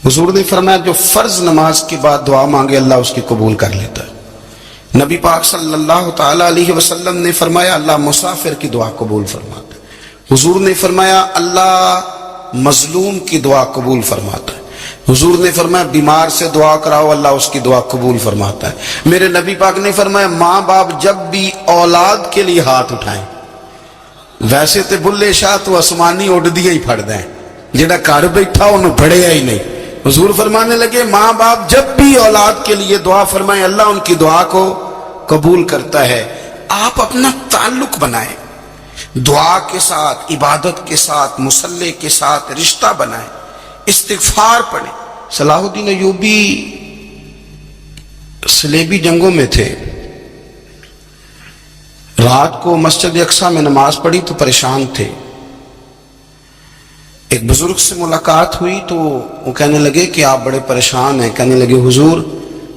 حضور نے فرمایا جو فرض نماز کے بعد دعا مانگے اللہ اس کی قبول کر لیتا ہے۔ نبی پاک صلی اللہ تعالی علیہ وسلم نے فرمایا اللہ مسافر کی دعا قبول فرماتا ہے۔ حضور نے فرمایا اللہ مظلوم کی دعا قبول فرماتا ہے۔ حضور نے فرمایا بیمار سے دعا کراؤ اللہ اس کی دعا قبول فرماتا ہے۔ میرے نبی پاک نے فرمایا ماں باپ جب بھی اولاد کے لیے ہاتھ اٹھائیں، ویسے تے بلے شاہ تو آسمانی اڑ دیا ہی پھڑ دیں، جڑا گھر بیٹھا انہوں پڑھیا ہی نہیں۔ حضور فرمانے لگے ماں باپ جب بھی اولاد کے لیے دعا فرمائیں اللہ ان کی دعا کو قبول کرتا ہے۔ آپ اپنا تعلق بنائیں، دعا کے ساتھ، عبادت کے ساتھ، مصلی کے ساتھ رشتہ بنائیں، استغفار پڑھیں۔ صلاح الدین ایوبی صلیبی جنگوں میں تھے، رات کو مسجد اقصی میں نماز پڑھی تو پریشان تھے۔ ایک بزرگ سے ملاقات ہوئی تو وہ کہنے لگے کہ آپ بڑے پریشان ہیں۔ کہنے لگے حضور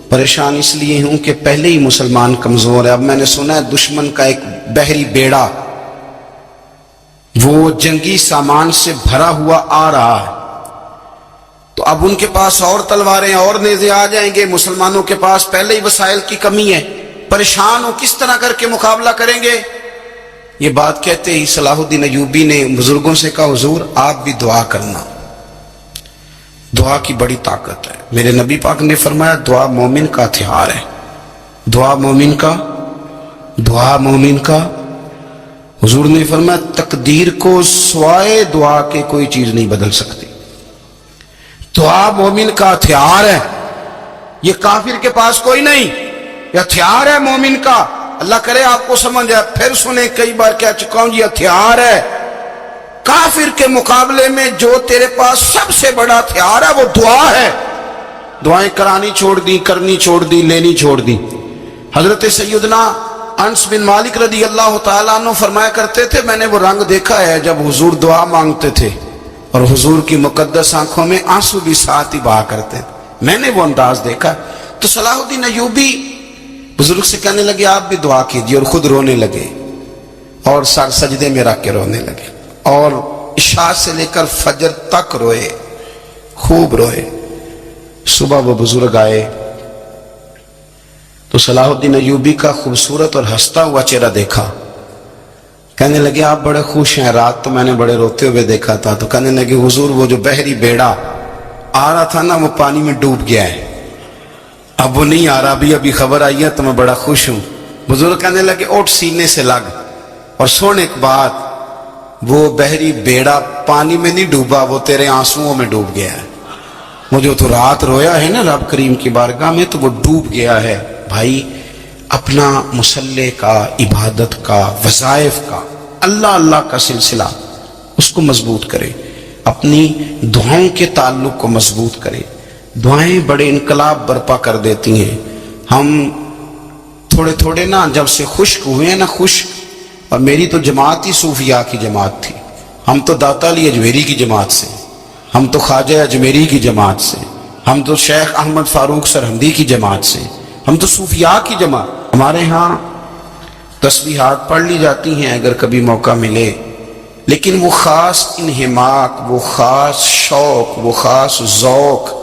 پریشان اس لیے ہوں کہ پہلے ہی مسلمان کمزور ہے، اب میں نے سنا ہے دشمن کا ایک بحری بیڑا وہ جنگی سامان سے بھرا ہوا آ رہا ہے، تو اب ان کے پاس اور تلواریں اور نیزے آ جائیں گے، مسلمانوں کے پاس پہلے ہی وسائل کی کمی ہے، پریشان ہو کس طرح کر کے مقابلہ کریں گے۔ یہ بات کہتے ہی صلاح الدین ایوبی نے بزرگوں سے کہا حضور آپ بھی دعا کرنا، دعا کی بڑی طاقت ہے۔ میرے نبی پاک نے فرمایا دعا مومن کا ہتھیار ہے، دعا مومن کا۔ حضور نے فرمایا تقدیر کو سوائے دعا کے کوئی چیز نہیں بدل سکتی، دعا مومن کا ہتھیار ہے، یہ کافر کے پاس کوئی نہیں، یہ ہتھیار ہے مومن کا۔ اللہ کرے آپ کو سمجھ آئے، پھر سنیں کئی بار کہہ چکا ہوں یہ ہتھیار ہے۔ کافر کے مقابلے میں جو تیرے پاس سب سے بڑا ہتھیار ہے وہ دعا ہے۔ دعائیں کرانی چھوڑ دی، کرنی چھوڑ دی، لینی چھوڑ دی۔ حضرت سیدنا انس بن مالک رضی اللہ تعالیٰ عنہ فرمایا کرتے تھے میں نے وہ رنگ دیکھا ہے جب حضور دعا مانگتے تھے اور حضور کی مقدس آنکھوں میں آنسو بھی ساتھ ہی بہا کرتے تھے، میں نے وہ انداز دیکھا۔ تو صلاح الدین ایوبی بزرگ سے کہنے لگے آپ بھی دعا کیجیے، اور خود رونے لگے اور سر سجدے میں رکھ کے رونے لگے، اور عشاء سے لے کر فجر تک روئے، خوب روئے۔ صبح وہ بزرگ آئے تو صلاح الدین ایوبی کا خوبصورت اور ہنستا ہوا چہرہ دیکھا، کہنے لگے آپ بڑے خوش ہیں، رات تو میں نے بڑے روتے ہوئے دیکھا تھا۔ تو کہنے لگے حضور وہ جو بحری بیڑا آ رہا تھا نا وہ پانی میں ڈوب گیا ہے، اب وہ نہیں آ رہا، ابھی خبر آئی ہے تو میں بڑا خوش ہوں۔ بزرگ کہنے لگے اٹھ سینے سے لگ، اور سن ایک بات، وہ بحری بیڑا پانی میں نہیں ڈوبا، وہ تیرے آنسوؤں میں ڈوب گیا ہے۔ وہ جو تو رات رویا ہے نا رب کریم کی بارگاہ میں تو وہ ڈوب گیا ہے۔ بھائی اپنا مصلی کا، عبادت کا، وظائف کا، اللہ کا سلسلہ اس کو مضبوط کرے، اپنی دعاؤں کے تعلق کو مضبوط کرے۔ دعائیں بڑے انقلاب برپا کر دیتی ہیں۔ ہم تھوڑے نا جب سے خشک ہوئے ہیں نا، خشک، اور میری تو جماعت ہی صوفیاء کی جماعت تھی، ہم تو داتا علی اجمیری کی جماعت سے، ہم تو خواجہ اجمیری کی جماعت سے، ہم تو شیخ احمد فاروق سرہندی کی جماعت سے، ہم تو صوفیاء کی جماعت۔ ہمارے ہاں تسبیحات پڑھ لی جاتی ہیں اگر کبھی موقع ملے، لیکن وہ خاص انہماک، وہ خاص شوق، وہ خاص ذوق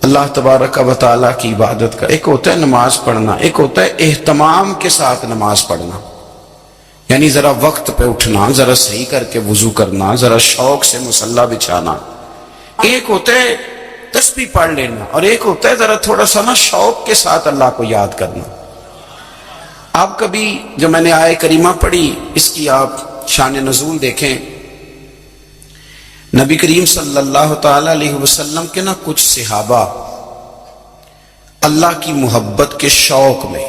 اللہ تبارک و تعالیٰ کی عبادت کا۔ ایک ہوتا ہے نماز پڑھنا، ایک ہوتا ہے اہتمام کے ساتھ نماز پڑھنا، یعنی ذرا وقت پہ اٹھنا، ذرا صحیح کر کے وضو کرنا، ذرا شوق سے مصلی بچھانا۔ ایک ہوتا ہے تسبیح پڑھ لینا، اور ایک ہوتا ہے ذرا تھوڑا سا نا شوق کے ساتھ اللہ کو یاد کرنا۔ آپ کبھی جو میں نے آیہ کریمہ پڑھی اس کی آپ شان نزول دیکھیں، نبی کریم صلی اللہ تعالی علیہ وسلم کے نا کچھ صحابہ اللہ کی محبت کے شوق میں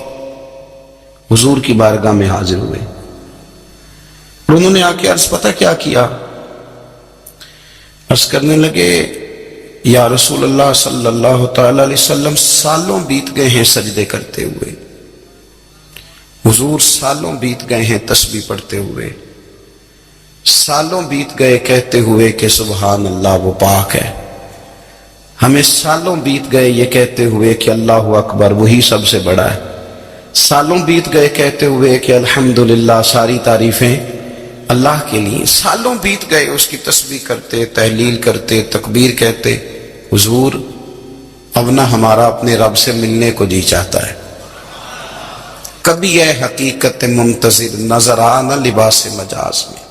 حضور کی بارگاہ میں حاضر ہوئے، اور انہوں نے آ کے عرض پتہ کیا کیا، عرض کرنے لگے یا رسول اللہ صلی اللہ تعالی علیہ وسلم سالوں بیت گئے ہیں سجدے کرتے ہوئے، حضور سالوں بیت گئے ہیں تسبیح پڑھتے ہوئے، سالوں بیت گئے کہتے ہوئے کہ سبحان اللہ وہ پاک ہے، ہمیں سالوں بیت گئے یہ کہتے ہوئے کہ اللہ اکبر وہی سب سے بڑا ہے، سالوں بیت گئے کہتے ہوئے کہ الحمدللہ ساری تعریفیں اللہ کے لیے، سالوں بیت گئے اس کی تسبیح کرتے، تحلیل کرتے، تکبیر کہتے، حضور اب نہ ہمارا اپنے رب سے ملنے کو جی چاہتا ہے، کبھی اے حقیقت منتظر نظر آ نہ لباس مجاز میں،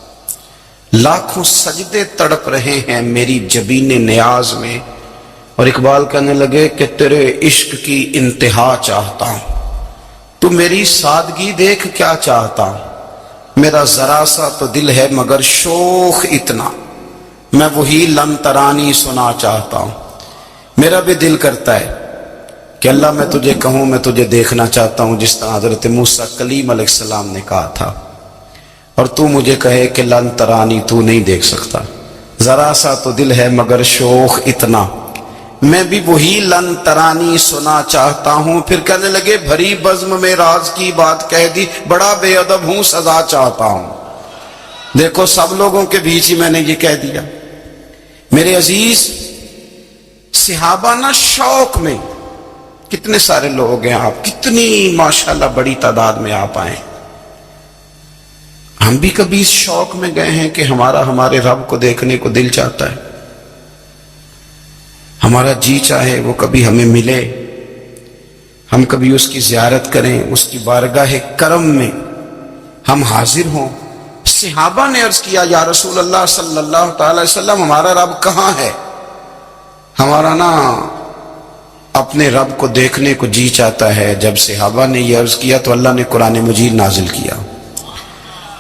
لاکھوں سجدے تڑپ رہے ہیں میری جبین نیاز میں۔ اور اقبال کہنے لگے کہ تیرے عشق کی انتہا چاہتا ہوں، تو میری سادگی دیکھ کیا چاہتا ہوں، میرا ذرا سا تو دل ہے مگر شوخ اتنا، میں وہی لن ترانی سنا چاہتا ہوں۔ میرا بھی دل کرتا ہے کہ اللہ میں تجھے کہوں میں تجھے دیکھنا چاہتا ہوں، جس طرح حضرت موسیٰ کلیم علیہ السلام نے کہا تھا، اور تو مجھے کہے کہ لن ترانی تو نہیں دیکھ سکتا، ذرا سا تو دل ہے مگر شوخ اتنا، میں بھی وہی لن ترانی سنا چاہتا ہوں۔ پھر کہنے لگے بھری بزم میں راز کی بات کہہ دی، بڑا بے ادب ہوں سزا چاہتا ہوں۔ دیکھو سب لوگوں کے بیچ ہی میں نے یہ کہہ دیا۔ میرے عزیز صحابہ نا شوق میں، کتنے سارے لوگ ہیں آپ، کتنی ماشاءاللہ بڑی تعداد میں آپ آئے، ہم بھی کبھی اس شوق میں گئے ہیں کہ ہمارے رب کو دیکھنے کو دل چاہتا ہے، ہمارا جی چاہے وہ کبھی ہمیں ملے، ہم کبھی اس کی زیارت کریں، اس کی بارگاہ کرم میں ہم حاضر ہوں۔ صحابہ نے عرض کیا یا رسول اللہ صلی اللہ تعالی وسلم ہمارا رب کہاں ہے؟ ہمارا نا اپنے رب کو دیکھنے کو جی چاہتا ہے۔ جب صحابہ نے یہ عرض کیا تو اللہ نے قرآن مجید نازل کیا،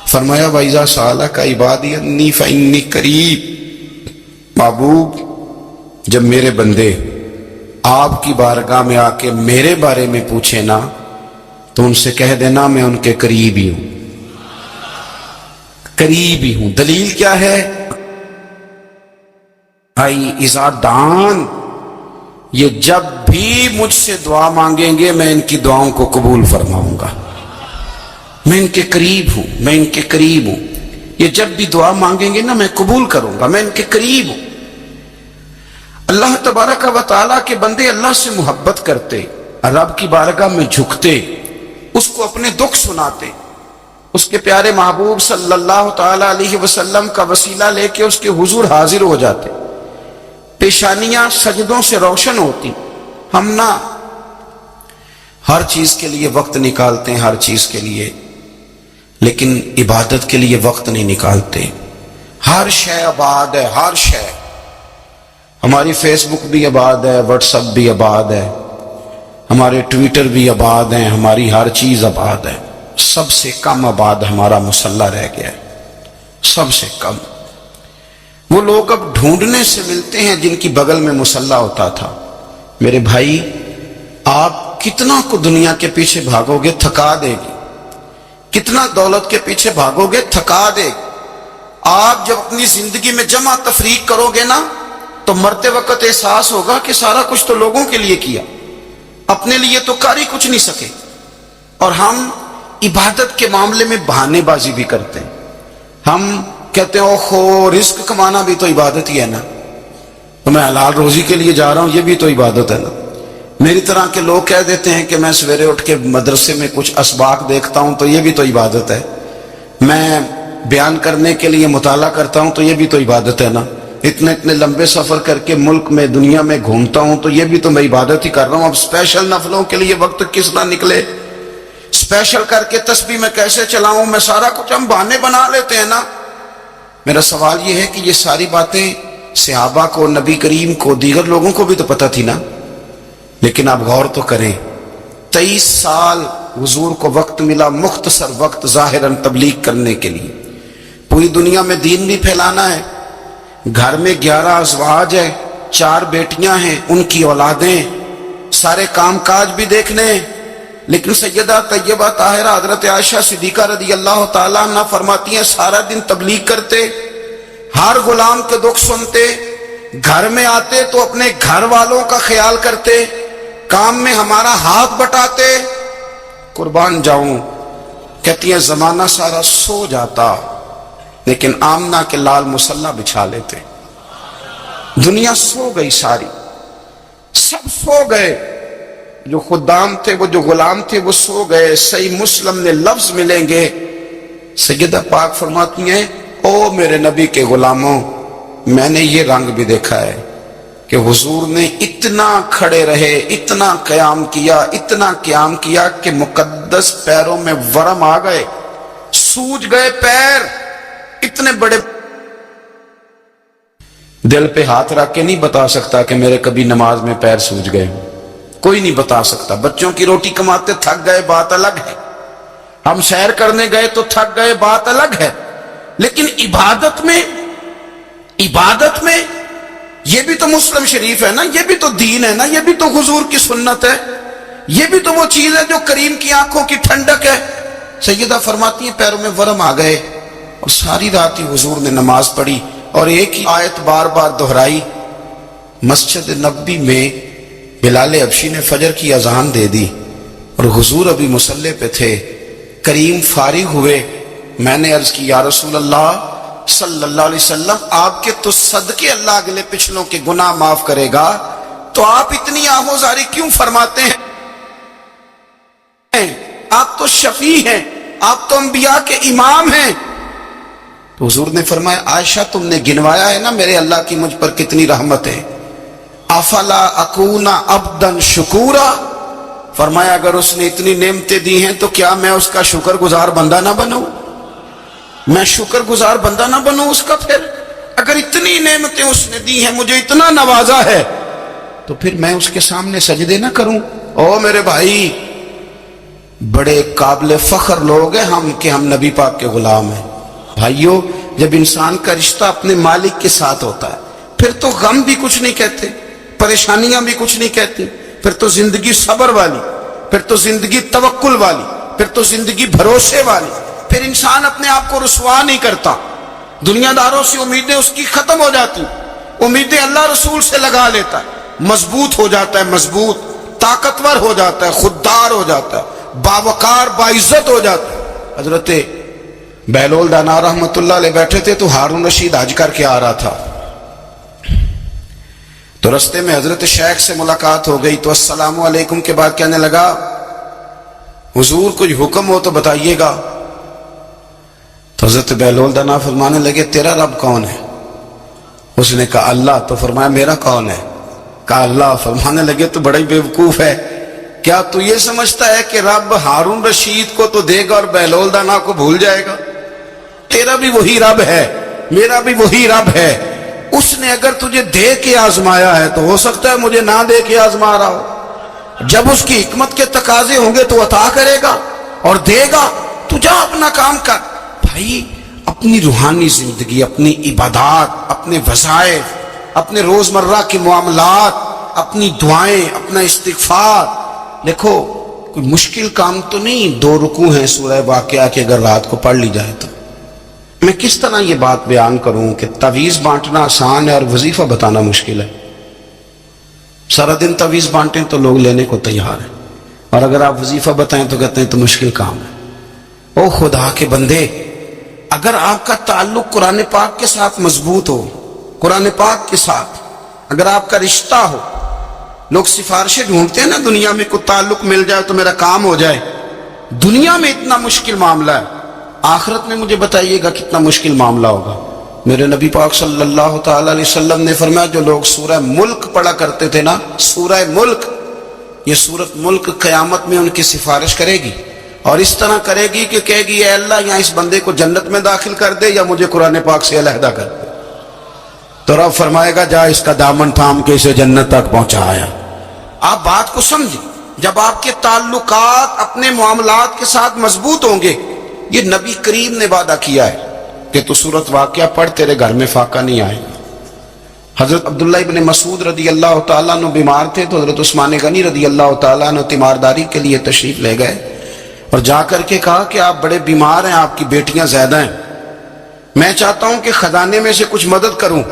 فرمایا وَإِذَا سَأَلَكَ عِبَادِي أَنِّي فَإِنِّي قَرِيبٌ، محبوب جب میرے بندے آپ کی بارگاہ میں آ کے میرے بارے میں پوچھے نا تو ان سے کہہ دینا میں ان کے قریب ہی ہوں، قریب ہی ہوں۔ دلیل کیا ہے؟ آئی اذا دان، یہ جب بھی مجھ سے دعا مانگیں گے میں ان کی دعاؤں کو قبول فرماؤں گا، میں ان کے قریب ہوں، میں ان کے قریب ہوں۔ یہ جب بھی دعا مانگیں گے نا میں قبول کروں گا، میں ان کے قریب ہوں۔ اللہ تبارک و تعالیٰ کے بندے اللہ سے محبت کرتے، رب کی بارگاہ میں جھکتے، اس کو اپنے دکھ سناتے، اس کے پیارے محبوب صلی اللہ تعالیٰ علیہ وسلم کا وسیلہ لے کے اس کے حضور حاضر ہو جاتے، پیشانیاں سجدوں سے روشن ہوتی۔ ہم نہ ہر چیز کے لیے وقت نکالتے ہیں، ہر چیز کے لیے، لیکن عبادت کے لیے وقت نہیں نکالتے۔ ہر شے آباد ہے، ہر شے، ہماری فیس بک بھی آباد ہے، واٹس ایپ بھی آباد ہے، ہمارے ٹویٹر بھی آباد ہیں، ہماری ہر چیز آباد ہے۔ سب سے کم آباد ہمارا مصلی رہ گیا ہے، سب سے کم۔ وہ لوگ اب ڈھونڈنے سے ملتے ہیں جن کی بغل میں مصلی ہوتا تھا۔ میرے بھائی آپ کتنا کو دنیا کے پیچھے بھاگو گے تھکا دے گی، کتنا دولت کے پیچھے بھاگو گے تھکا دے گی۔ آپ جب اپنی زندگی میں جمع تفریق کرو گے نا تو مرتے وقت احساس ہوگا کہ سارا کچھ تو لوگوں کے لیے کیا، اپنے لیے تو کر ہی کچھ نہیں سکے۔ اور ہم عبادت کے معاملے میں بہانے بازی بھی کرتے ہیں، ہم کہتے ہیں اوہو رزق کمانا بھی تو عبادت ہی ہے نا، تو میں حلال روزی کے لیے جا رہا ہوں، یہ بھی تو عبادت ہے نا۔ میری طرح کے لوگ کہہ دیتے ہیں کہ میں سویرے اٹھ کے مدرسے میں کچھ اسباق دیکھتا ہوں تو یہ بھی تو عبادت ہے، میں بیان کرنے کے لیے مطالعہ کرتا ہوں تو یہ بھی تو عبادت ہے نا، اتنے لمبے سفر کر کے ملک میں دنیا میں گھومتا ہوں تو یہ بھی تو میں عبادت ہی کر رہا ہوں۔ اب اسپیشل نفلوں کے لیے وقت کس طرح نکلے، اسپیشل کر کے تسبیح میں کیسے چلاؤں، میں سارا کچھ ہم بہانے بنا لیتے ہیں نا۔ میرا سوال یہ ہے کہ یہ ساری باتیں صحابہ کو، نبی کریم کو، دیگر لوگوں کو بھی تو پتہ تھی نا، لیکن آپ غور تو کریں 23 سال حضور کو وقت ملا، مختصر وقت ظاہراً تبلیغ کرنے کے لیے، پوری دنیا میں دین بھی پھیلانا ہے۔ گھر میں 11 ازواج ہے، 4 بیٹیاں ہیں، ان کی اولادیں، سارے کام کاج بھی دیکھنے ہیں، لیکن سیدہ طیبہ طاہرہ حضرت عائشہ صدیقہ رضی اللہ تعالیٰ عنہ فرماتی ہیں سارا دن تبلیغ کرتے، ہر غلام کے دکھ سنتے، گھر میں آتے تو اپنے گھر والوں کا خیال کرتے، کام میں ہمارا ہاتھ بٹاتے۔ قربان جاؤں، کہتی ہیں زمانہ سارا سو جاتا لیکن آمنہ کے لال مصلی بچھا لیتے۔ دنیا سو گئی، ساری سب سو گئے، جو خدام تھے، وہ جو غلام تھے وہ سو گئے۔ صحیح مسلم نے لفظ ملیں گے، سیدہ پاک فرماتی ہیں او میرے نبی کے غلاموں، میں نے یہ رنگ بھی دیکھا ہے، کہ حضور نے اتنا کھڑے رہے، اتنا قیام کیا کہ مقدس پیروں میں ورم آ گئے، سوج گئے پیر، اتنے بڑے۔ دل پہ ہاتھ رکھ کے نہیں بتا سکتا کہ میرے کبھی نماز میں پیر سوج گئے، کوئی نہیں بتا سکتا۔ بچوں کی روٹی کماتے تھک گئے بات الگ ہے، ہم سیر کرنے گئے تو تھک گئے بات الگ ہے، لیکن عبادت میں یہ بھی تو مسلم شریف ہے نا، یہ بھی تو دین ہے نا، یہ بھی تو حضور کی سنت ہے، یہ بھی تو وہ چیز ہے جو کریم کی آنکھوں کی ٹھنڈک ہے۔ سیدہ فرماتی ہیں پیروں میں ورم آ گئے، اور ساری رات ہی حضور نے نماز پڑھی اور ایک ہی آیت بار بار دہرائی۔ مسجد نبوی میں بلال حبشی نے فجر کی اذان دے دی اور حضور ابھی مصلی پہ تھے، کریم فارغ ہوئے۔ میں نے عرض کی یا رسول اللہ صلی اللہ علیہ وسلم، آپ کے تو صدقے اللہ اگلے پچھلوں کے گناہ معاف کرے گا، تو آپ اتنی آہوزاری کیوں فرماتے ہیں؟ آپ تو شفیع ہیں، آپ تو انبیاء کے امام ہیں۔ تو حضور نے فرمایا عائشہ تم نے گنوایا ہے نا میرے اللہ کی مجھ پر کتنی رحمت ہے، افلا اکون عبدا شکورا، فرمایا اگر اس نے اتنی نعمتیں دی ہیں تو کیا میں اس کا شکر گزار بندہ نہ بنوں؟ میں شکر گزار بندہ نہ بنوں اس کا؟ پھر اگر اتنی نعمتیں اس نے دی ہیں، مجھے اتنا نوازا ہے، تو پھر میں اس کے سامنے سجدے نہ کروں؟ او میرے بھائی، بڑے قابل فخر لوگ ہیں ہم کہ ہم نبی پاک کے غلام ہیں۔ بھائیو، جب انسان کا رشتہ اپنے مالک کے ساتھ ہوتا ہے پھر تو غم بھی کچھ نہیں کہتے، پریشانیاں بھی کچھ نہیں کہتی، پھر تو زندگی صبر والی، پھر تو زندگی توکل والی، پھر تو زندگی بھروسے والی، پھر انسان اپنے آپ کو رسوا نہیں کرتا، دنیا داروں سے امیدیں اس کی ختم ہو جاتی، امیدیں اللہ رسول سے لگا لیتا ہے، مضبوط ہو جاتا ہے، مضبوط، طاقتور ہو جاتا ہے، خوددار ہو جاتا ہے، باوقار باعزت ہو جاتا ہے۔ حضرت بہلول دانا رحمت اللہ علیہ بیٹھے تھے تو ہارون رشید حج کر کے آ رہا تھا، تو رستے میں حضرت شیخ سے ملاقات ہو گئی، تو السلام علیکم کے بعد کہنے لگا حضور کچھ حکم ہو تو بتائیے گا۔ تو حضرت بہلول دانا فرمانے لگے تیرا رب کون ہے؟ اس نے کہا اللہ۔ تو فرمایا میرا کون ہے؟ کہا اللہ۔ فرمانے لگے تو بڑا ہی بیوقوف ہے، کیا تو یہ سمجھتا ہے کہ رب ہارون رشید کو تو دے گا اور بہلول دانا کو بھول جائے گا؟ تیرا بھی وہی رب ہے، میرا بھی وہی رب ہے، اس نے اگر تجھے دے کے آزمایا ہے تو ہو سکتا ہے مجھے نہ دے کے آزما رہا ہو، جب اس کی حکمت کے تقاضے ہوں گے تو عطا کرے گا اور دے گا، تو جا اپنا کام کر۔ بھائی اپنی روحانی زندگی، اپنی عبادات، اپنے وظائف، اپنے روزمرہ کے معاملات، اپنی دعائیں، اپنا استغفار، دیکھو کوئی مشکل کام تو نہیں، 2 رکوع ہیں سورہ واقعہ کے اگر رات کو پڑھ لی جائے تو۔ میں کس طرح یہ بات بیان کروں کہ تعویذ بانٹنا آسان ہے اور وظیفہ بتانا مشکل ہے؟ سارا دن تعویذ بانٹیں تو لوگ لینے کو تیار ہیں، اور اگر آپ وظیفہ بتائیں تو کہتے ہیں تو مشکل کام ہے۔ او خدا کے بندے، اگر آپ کا تعلق قرآن پاک کے ساتھ مضبوط ہو، قرآن پاک کے ساتھ اگر آپ کا رشتہ ہو، لوگ سفارشیں ڈھونڈتے ہیں نا دنیا میں، کوئی تعلق مل جائے تو میرا کام ہو جائے، دنیا میں اتنا مشکل معاملہ ہے، آخرت میں مجھے بتائیے گا کتنا مشکل معاملہ ہوگا۔ میرے نبی پاک صلی اللہ تعالی علیہ وسلم نے فرمایا جو لوگ سورہ ملک پڑھا کرتے تھے نا، سورہ ملک، یہ سورت ملک قیامت میں ان کی سفارش کرے گی، اور اس طرح کرے گی کہ کہے گی اے اللہ یہاں اس بندے کو جنت میں داخل کر دے یا مجھے قرآن پاک سے علیحدہ کر دے، تو رب فرمائے گا جا اس کا دامن تھام کے اسے جنت تک پہنچایا۔ آپ بات کو سمجھیں، جب آپ کے تعلقات اپنے معاملات کے ساتھ مضبوط ہوں گے، یہ نبی کریم نے وعدہ کیا ہے کہ تو سورت واقعہ پڑھ تیرے گھر میں فاقہ نہیں آئے گا۔ حضرت عبداللہ ابن مسعود رضی اللہ تعالیٰ عنہ بیمار تھے تو حضرت عثمان غنی رضی اللہ تعالیٰ عنہ تیمارداری کے لیے تشریف لے گئے اور جا کر کے کہا کہ آپ بڑے بیمار ہیں، آپ کی بیٹیاں زیادہ ہیں، میں چاہتا ہوں کہ خزانے میں سے کچھ مدد کروں۔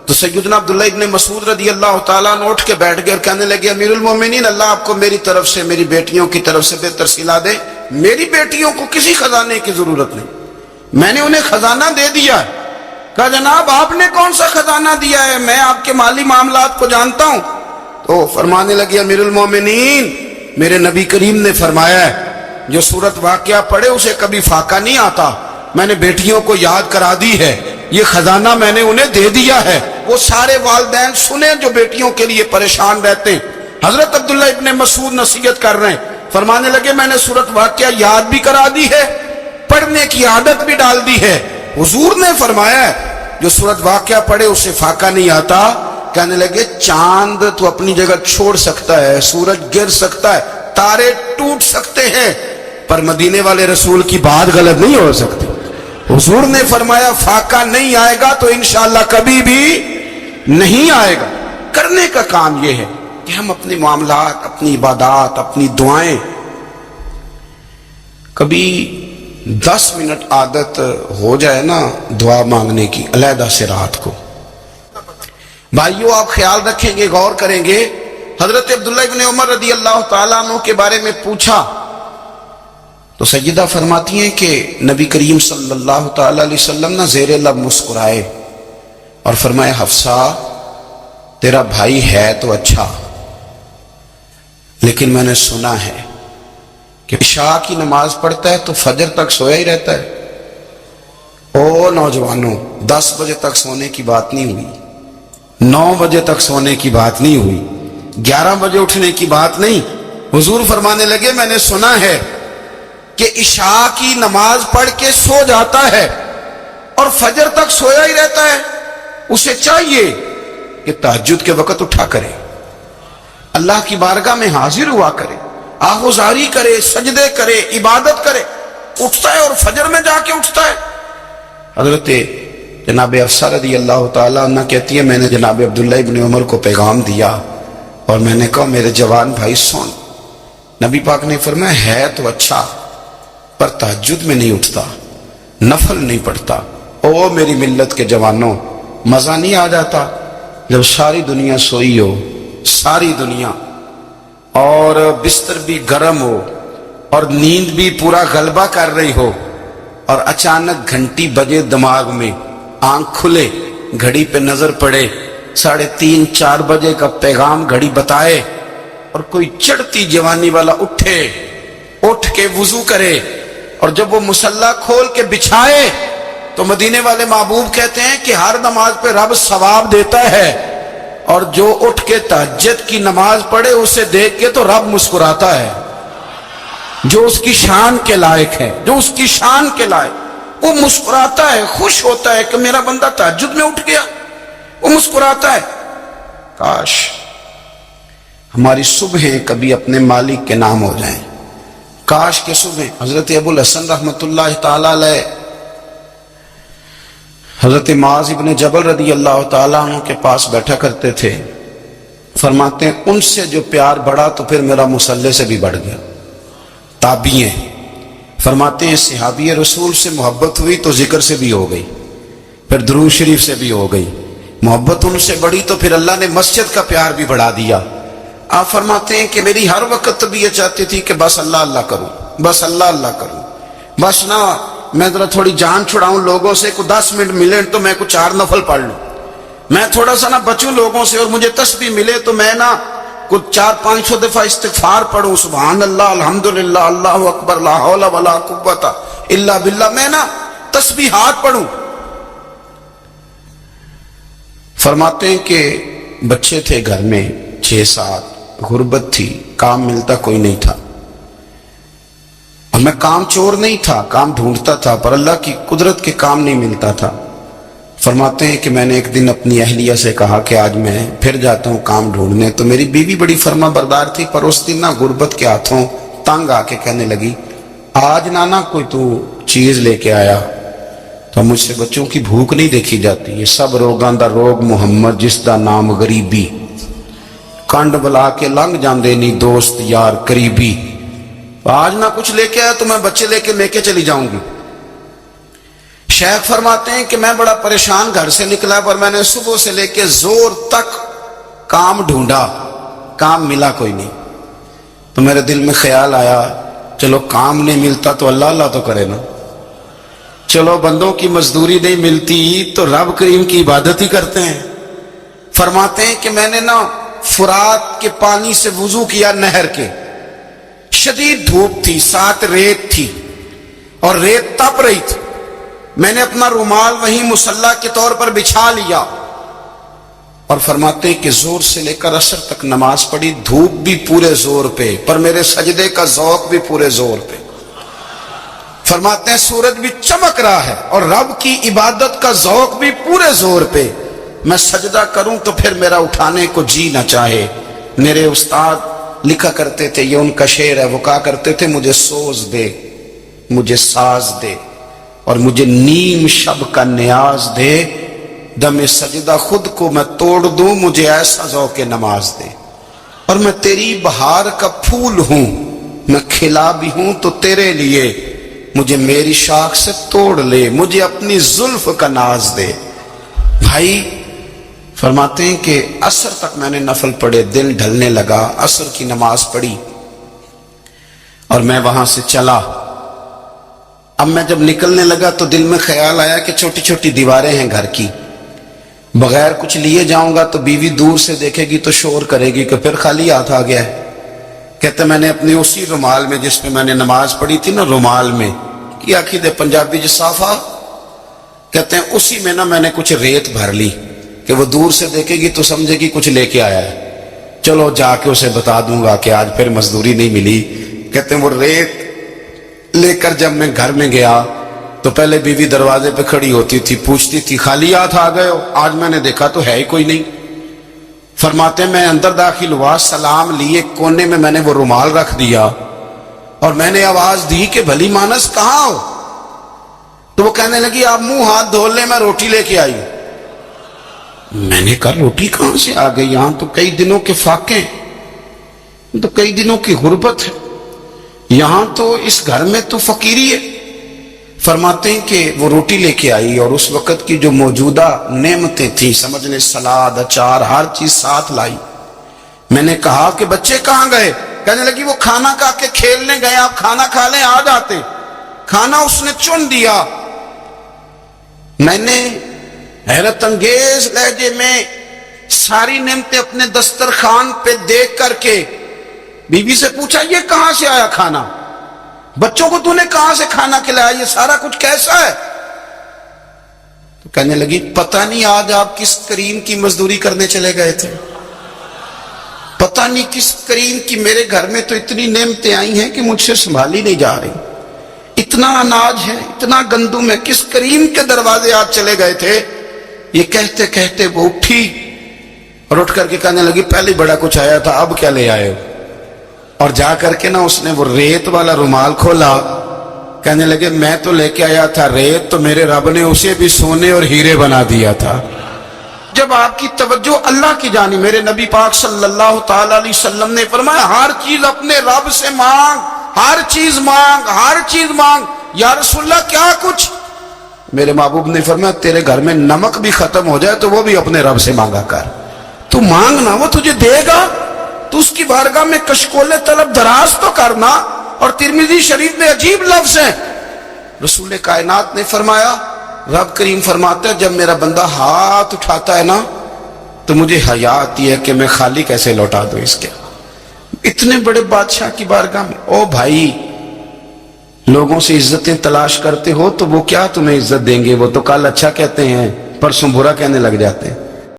تو سیدنا عبداللہ ابن مسعود رضی اللہ تعالیٰ عنہ اٹھ کے بیٹھ گئے اور کہنے لگے امیر المومنین، اللہ آپ کو میری طرف سے، میری بیٹیوں کی طرف سے بہتر صلہ دے، میری بیٹیوں کو کسی خزانے کی ضرورت نہیں، میں نے انہیں خزانہ دے دیا ہے۔ کہا جناب آپ نے کون سا خزانہ دیا ہے، میں آپ کے مالی معاملات کو جانتا ہوں۔ تو فرمانے لگے امیر المومنین، میرے نبی کریم نے فرمایا ہے جو سورت واقعہ پڑھے اسے کبھی فاقہ نہیں آتا، میں نے بیٹیوں کو یاد کرا دی ہے، یہ خزانہ میں نے انہیں دے دیا ہے، وہ سارے والدین سنیں جو بیٹیوں کے لیے پریشان رہتے ہیں۔ حضرت عبداللہ ابن مسعود نصیحت کر رہے ہیں، فرمانے لگے میں نے سورۃ واقعہ یاد بھی کرا دی ہے، پڑھنے کی عادت بھی ڈال دی ہے۔ حضور نے فرمایا ہے جو سورۃ واقعہ پڑھے اسے فاقہ نہیں آتا۔ کہنے لگے چاند تو اپنی جگہ چھوڑ سکتا ہے، سورج گر سکتا ہے، تارے ٹوٹ سکتے ہیں، پر مدینے والے رسول کی بات غلط نہیں ہو سکتی۔ حضور نے فرمایا فاقہ نہیں آئے گا تو انشاءاللہ کبھی بھی نہیں آئے گا۔ کرنے کا کام یہ ہے کہ ہم اپنے معاملات، اپنی عبادات، اپنی دعائیں کبھی 10 منٹ عادت ہو جائے نا دعا مانگنے کی علیحدہ سے رات کو۔ بھائیو آپ خیال رکھیں گے، غور کریں گے، حضرت عبداللہ ابن عمر رضی اللہ تعالیٰ عنہ کے بارے میں پوچھا تو سیدہ فرماتی ہیں کہ نبی کریم صلی اللہ تعالیٰ علیہ وسلم نہ زیر لب مسکرائے اور فرمائے حفصہ تیرا بھائی ہے تو اچھا، لیکن میں نے سنا ہے کہ عشاء کی نماز پڑھتا ہے تو فجر تک سویا ہی رہتا ہے۔ او نوجوانوں، 10 بجے تک سونے کی بات نہیں ہوئی، 9 بجے تک سونے کی بات نہیں ہوئی، 11 بجے اٹھنے کی بات نہیں۔ حضور فرمانے لگے میں نے سنا ہے کہ عشاء کی نماز پڑھ کے سو جاتا ہے اور فجر تک سویا ہی رہتا ہے، اسے چاہیے کہ تہجد کے وقت اٹھا کرے، اللہ کی بارگاہ میں حاضر ہوا کرے، آہوزاری کرے، سجدے کرے، عبادت کرے۔ اٹھتا ہے اور فجر میں جا کے اٹھتا ہے۔ حضرت جناب حفصہ رضی اللہ تعالیٰ عنہ کہتی ہے میں نے جناب عبداللہ ابن عمر کو پیغام دیا اور میں نے کہا میرے جوان بھائی سن، نبی پاک نے فرمایا ہے تو اچھا پر تہجد میں نہیں اٹھتا، نفل نہیں پڑھتا۔ او میری ملت کے جوانوں، مزہ نہیں آ جاتا جب ساری دنیا سوئی ہو، ساری دنیا، اور بستر بھی گرم ہو اور نیند بھی پورا غلبہ کر رہی ہو، اور اچانک گھنٹی بجے دماغ میں، آنکھ کھلے، گھڑی پہ نظر پڑے، 3:30 4 بجے کا پیغام گھڑی بتائے، اور کوئی چڑھتی جوانی والا اٹھ کے وضو کرے، اور جب وہ مصلی کھول کے بچھائے تو مدینے والے محبوب کہتے ہیں کہ ہر نماز پہ رب ثواب دیتا ہے، اور جو اٹھ کے تہجد کی نماز پڑھے اسے دیکھ کے تو رب مسکراتا ہے، جو اس کی شان کے لائق ہے، جو اس کی شان کے لائق، وہ مسکراتا ہے، خوش ہوتا ہے کہ میرا بندہ تہجد میں اٹھ گیا، وہ مسکراتا ہے۔ کاش ہماری صبحیں کبھی اپنے مالک کے نام ہو جائیں، کاش کے صبح۔ حضرت ابو الحسن رحمۃ اللہ تعالی علیہ حضرت معاذ ابن جبل رضی اللہ تعالیٰ عنہ کے پاس بیٹھا کرتے تھے، فرماتے ہیں ان سے جو پیار بڑھا تو پھر میرا مصلی سے بھی بڑھ گیا۔ تابعی ہیں، فرماتے ہیں صحابی رسول سے محبت ہوئی تو ذکر سے بھی ہو گئی، پھر درود شریف سے بھی ہو گئی، محبت ان سے بڑھی تو پھر اللہ نے مسجد کا پیار بھی بڑھا دیا۔ آپ فرماتے ہیں کہ میری ہر وقت طبیعت چاہتی تھی کہ بس اللہ اللہ کروں، بس اللہ اللہ کروں، بس نہ میں ذرا تھوڑی جان چھڑاؤں لوگوں سے، کو 10 منٹ ملے تو میں کو 4 نفل پڑھ لوں، میں تھوڑا سا نہ بچوں لوگوں سے، اور مجھے تسبیح ملے تو میں نہ کچھ 400-500 دفعہ استغفار پڑھوں، سبحان اللہ، الحمدللہ، اللہ اکبر، لا حول ولا قوت الا باللہ، میں نہ تسبیحات پڑھوں۔ فرماتے ہیں کہ بچے تھے گھر میں 6-7، غربت تھی، کام ملتا کوئی نہیں تھا، اور میں کام چور نہیں تھا، کام ڈھونڈتا تھا، پر اللہ کی قدرت کے کام نہیں ملتا تھا۔ فرماتے ہیں کہ میں نے ایک دن اپنی اہلیہ سے کہا کہ آج میں پھر جاتا ہوں کام ڈھونڈنے، تو میری بیوی بڑی فرما بردار تھی، پر اس دن نہ غربت کے ہاتھوں تنگ آ کے کہنے لگی آج نانا کوئی تو چیز لے کے آیا، تو مجھ سے بچوں کی بھوک نہیں دیکھی جاتی، یہ سب روگاں دا روگ محمد جس دا نام غریبی، کنڈ بلا کے لنگ جاندے نہیں دوست یار قریبی، آج نہ کچھ لے کے آیا تو میں بچے لے کے چلی جاؤں گی۔ شیخ فرماتے ہیں کہ میں بڑا پریشان گھر سے نکلا، پر میں نے صبح سے لے کے زور تک کام ڈھونڈا، کام ملا کوئی نہیں، تو میرے دل میں خیال آیا چلو کام نہیں ملتا تو اللہ اللہ تو کرے نا، چلو بندوں کی مزدوری نہیں ملتی تو رب کریم کی عبادت ہی کرتے ہیں۔ فرماتے ہیں کہ میں نے نا فرات کے پانی سے وضو کیا، نہر کے، شدید دھوپ تھی، ساتھ ریت تھی اور ریت تپ رہی تھی، میں نے اپنا رومال وہیں مصلی کے طور پر بچھا لیا، اور فرماتے ہیں کہ زور سے لے کر عصر تک نماز پڑھی، دھوپ بھی پورے زور پہ، پر میرے سجدے کا ذوق بھی پورے زور پہ۔ فرماتے ہیں سورج بھی چمک رہا ہے اور رب کی عبادت کا ذوق بھی پورے زور پہ، میں سجدہ کروں تو پھر میرا اٹھانے کو جی نہ چاہے۔ میرے استاد لکھا کرتے تھے، یہ ان کا شعر ہے، وہ کہا کرتے تھے مجھے سوز دے، مجھے ساز دے، اور مجھے نیم شب کا نیاز دے، دم سجدہ خود کو میں توڑ دوں، مجھے ایسا ذوق نماز دے۔ اور میں تیری بہار کا پھول ہوں، میں کھلا بھی ہوں تو تیرے لیے، مجھے میری شاخ سے توڑ لے، مجھے اپنی زلف کا ناز دے۔ بھائی فرماتے ہیں کہ عصر تک میں نے نفل پڑھے، دل ڈھلنے لگا، عصر کی نماز پڑھی اور میں وہاں سے چلا۔ اب میں جب نکلنے لگا تو دل میں خیال آیا کہ چھوٹی چھوٹی دیواریں ہیں گھر کی، بغیر کچھ لیے جاؤں گا تو بیوی دور سے دیکھے گی تو شور کرے گی کہ پھر خالی ہاتھ آ گیا ہے۔ کہتے میں نے اپنی اسی رومال میں جس پہ میں نے نماز پڑھی تھی نا، رومال میں کیا عقیدے پنجابی جسافہ کہتے ہیں، اسی میں نا میں نے کچھ ریت بھر لی کہ وہ دور سے دیکھے گی تو سمجھے گی کچھ لے کے آیا ہے، چلو جا کے اسے بتا دوں گا کہ آج پھر مزدوری نہیں ملی۔ کہتے ہیں وہ ریت لے کر جب میں گھر میں گیا تو پہلے بیوی دروازے پہ کھڑی ہوتی تھی، پوچھتی تھی خالی ہاتھ آ گئے ہو؟ آج میں نے دیکھا تو ہے ہی کوئی نہیں۔ فرماتے ہیں میں اندر داخل ہوا، سلام لیے، کونے میں نے وہ رومال رکھ دیا اور میں نے آواز دی کہ بھلی مانس کہاں ہو؟ تو وہ کہنے لگی آپ منہ ہاتھ دھو لیں، میں روٹی لے کے آئی ہوں۔ میں نے کہا روٹی کہاں سے آ گئی؟ یہاں تو کئی دنوں کے فاقے ہیں، تو کئی دنوں کی غربت ہے، یہاں تو اس گھر میں تو فقیری ہے۔ فرماتے ہیں کہ وہ روٹی لے کے آئی اور اس وقت کی جو موجودہ نعمتیں تھیں، سمجھنے سلاد، اچار، ہر چیز ساتھ لائی۔ میں نے کہا کہ بچے کہاں گئے؟ کہنے لگی وہ کھانا کھا کے کھیلنے گئے، آپ کھانا کھا لیں آ جاتے۔ کھانا اس نے چن دیا۔ میں نے حیرت انگیز لہجے میں ساری نعمتیں اپنے دسترخوان پہ دیکھ کر کے بیوی سے پوچھا یہ کہاں سے آیا کھانا؟ بچوں کو تو نے کہاں سے کھانا کھلایا؟ یہ سارا کچھ کیسا ہے؟ تو کہنے لگی پتہ نہیں آج آپ کس کریم کی مزدوری کرنے چلے گئے تھے، پتہ نہیں کس کریم کی، میرے گھر میں تو اتنی نعمتیں آئی ہیں کہ مجھ سے سنبھالی نہیں جا رہی، اتنا اناج ہے، اتنا گندم ہے، کس کریم کے دروازے آج چلے گئے تھے؟ یہ کہتے کہتے وہ اٹھی اور اٹھ کر کے کہنے لگی پہلے بڑا کچھ آیا تھا، اب کیا لے آئے ہو؟ اور جا کر کے نا اس نے وہ ریت والا رومال کھولا، کہنے لگے میں تو لے کے آیا تھا ریت، تو میرے رب نے اسے بھی سونے اور ہیرے بنا دیا تھا۔ جب آپ کی توجہ اللہ کی جانب، میرے نبی پاک صلی اللہ تعالی علیہ وسلم نے فرمایا ہر چیز اپنے رب سے مانگ، ہر چیز مانگ، ہر چیز مانگ۔ یا رسول اللہ کیا کچھ؟ میرے محبوب نے فرمایا تیرے گھر میں نمک بھی ختم ہو جائے تو وہ بھی اپنے رب سے مانگا کر، تو مانگنا وہ تجھے دے گا، تو اس کی بارگاہ میں کشکول طلب دراز تو کرنا۔ اور ترمذی شریف میں عجیب لفظ ہیں، رسول کائنات نے فرمایا، رب کریم فرماتا ہے جب میرا بندہ ہاتھ اٹھاتا ہے نا تو مجھے حیا آتی ہے کہ میں خالی کیسے لوٹا دوں اس کے۔ اتنے بڑے بادشاہ کی بارگاہ میں، او بھائی لوگوں سے عزتیں تلاش کرتے ہو تو وہ کیا تمہیں عزت دیں گے؟ وہ تو کل اچھا کہتے ہیں پرسوں برا کہنے لگ جاتے ہیں۔